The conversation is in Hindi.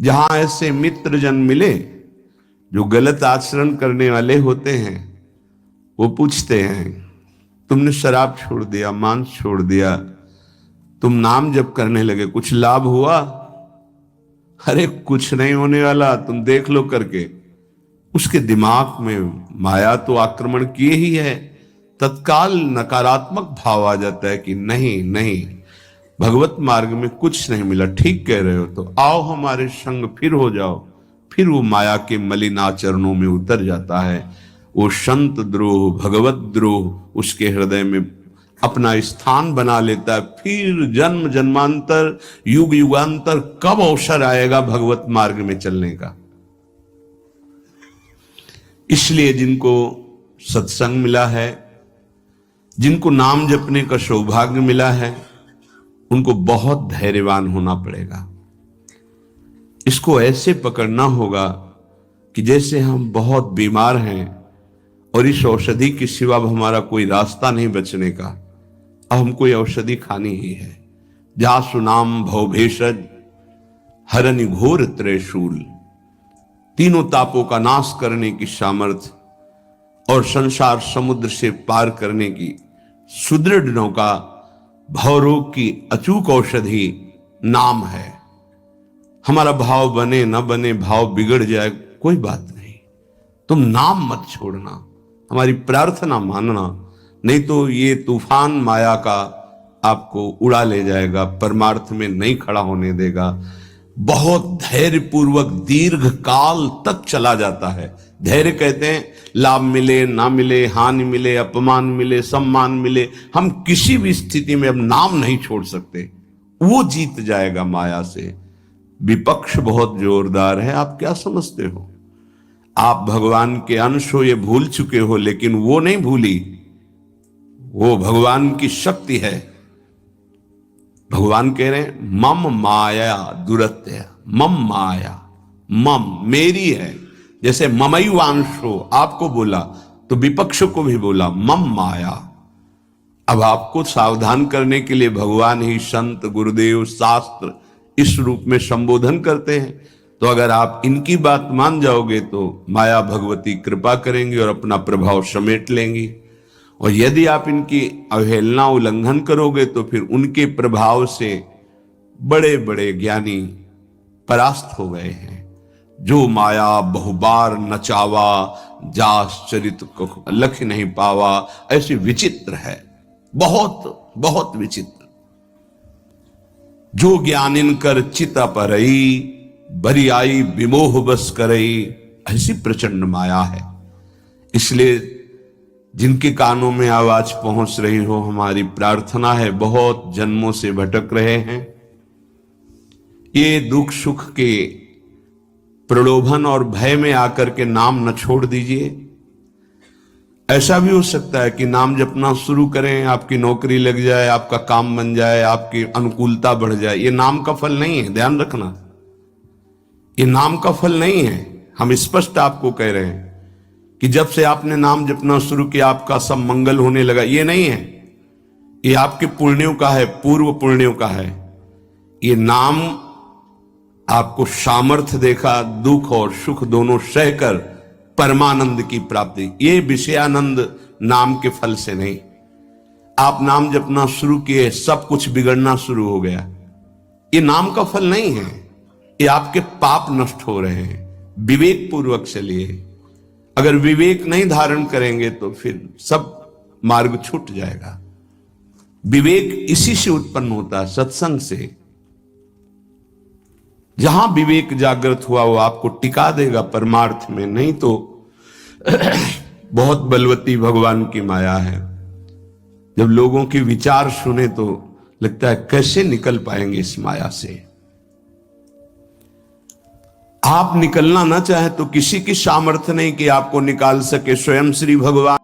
जहां ऐसे मित्र जन मिले जो गलत आचरण करने वाले होते हैं, वो पूछते हैं तुमने शराब छोड़ दिया, मांस छोड़ दिया, तुम नाम जप करने लगे, कुछ लाभ हुआ? अरे कुछ नहीं होने वाला, तुम देख लो करके। उसके दिमाग में माया तो आक्रमण किए ही है। तत्काल नकारात्मक भाव आ जाता है कि नहीं नहीं, भगवत मार्ग में कुछ नहीं मिला, ठीक कह रहे हो, तो आओ हमारे संग फिर हो जाओ। फिर वो माया के मलिन आचरणों में उतर जाता है। वो संत द्रोह, भगवत द्रोह उसके हृदय में अपना स्थान बना लेता है। फिर जन्म जन्मांतर, युग युगांतर कब अवसर आएगा भगवत मार्ग में चलने का? इसलिए जिनको सत्संग मिला है, जिनको नाम जपने का सौभाग्य मिला है, उनको बहुत धैर्यवान होना पड़ेगा। इसको ऐसे पकड़ना होगा कि जैसे हम बहुत बीमार हैं और इस औषधि के सिवा अब हमारा कोई रास्ता नहीं बचने का, अब हमको ये औषधि खानी ही है। जासु नाम भव भेषज हरनि घोर त्रयशूल, तीनों तापों का नाश करने की सामर्थ्य और संसार समुद्र से पार करने की सुदृढ़ नौका, भवरोग की अचूक औषधि नाम है। हमारा भाव बने न बने, भाव बिगड़ जाए, कोई बात नहीं, तुम नाम मत छोड़ना, हमारी प्रार्थना मानना, नहीं तो ये तूफान माया का आपको उड़ा ले जाएगा, परमार्थ में नहीं खड़ा होने देगा। बहुत धैर्य पूर्वक दीर्घ काल तक चला जाता है। धैर्य कहते हैं लाभ मिले ना मिले, हानि मिले, अपमान मिले, सम्मान मिले, हम किसी भी स्थिति में अब नाम नहीं छोड़ सकते। वो जीत जाएगा माया से। विपक्ष बहुत जोरदार है, आप क्या समझते हो? आप भगवान के अंश हो, ये भूल चुके हो, लेकिन वो नहीं भूली, वो भगवान की शक्ति है। भगवान कह रहे हैं मम माया दुरत्य, मम माया, मम मेरी है। जैसे ममैवांशो आपको बोला तो विपक्ष को भी बोला मम माया। अब आपको सावधान करने के लिए भगवान ही संत, गुरुदेव, शास्त्र इस रूप में संबोधन करते हैं। तो अगर आप इनकी बात मान जाओगे तो माया भगवती कृपा करेंगी और अपना प्रभाव समेट लेंगी, और यदि आप इनकी अवहेलना, उल्लंघन करोगे तो फिर उनके प्रभाव से बड़े बड़े ज्ञानी परास्त हो गए हैं। जो माया बहुबार नचावा, जास चरित को लख नहीं पावा, ऐसी विचित्र है, बहुत बहुत विचित्र। जो ज्ञान इनकर चिता परई, बरी आई विमोह बस करई, ऐसी प्रचंड माया है। इसलिए जिनके कानों में आवाज पहुंच रही हो, हमारी प्रार्थना है, बहुत जन्मों से भटक रहे हैं, ये दुख सुख के प्रलोभन और भय में आकर के नाम न छोड़ दीजिए। ऐसा भी हो सकता है कि नाम जपना शुरू करें, आपकी नौकरी लग जाए, आपका काम बन जाए, आपकी अनुकूलता बढ़ जाए। ये नाम का फल नहीं है, ध्यान रखना, ये नाम का फल नहीं है। हम स्पष्ट आपको कह रहे हैं कि जब से आपने नाम जपना शुरू किया आपका सब मंगल होने लगा, ये नहीं है। ये आपके पुण्यों का है, पूर्व पुण्यों का है। ये नाम आपको सामर्थ्य देखा, दुख और सुख दोनों सहकर परमानंद की प्राप्ति। ये विषयानंद नाम के फल से नहीं। आप नाम जपना शुरू किए, सब कुछ बिगड़ना शुरू हो गया, ये नाम का फल नहीं है। ये आपके पाप नष्ट हो रहे हैं। विवेक पूर्वक चलिए। अगर विवेक नहीं धारण करेंगे तो फिर सब मार्ग छूट जाएगा। विवेक इसी से उत्पन्न होता है, सत्संग से। जहां विवेक जागृत हुआ वो आपको टिका देगा परमार्थ में, नहीं तो बहुत बलवती भगवान की माया है। जब लोगों के विचार सुने तो लगता है कैसे निकल पाएंगे इस माया से। आप निकलना ना चाहे तो किसी की सामर्थ्य नहीं कि आपको निकाल सके, स्वयं श्री भगवान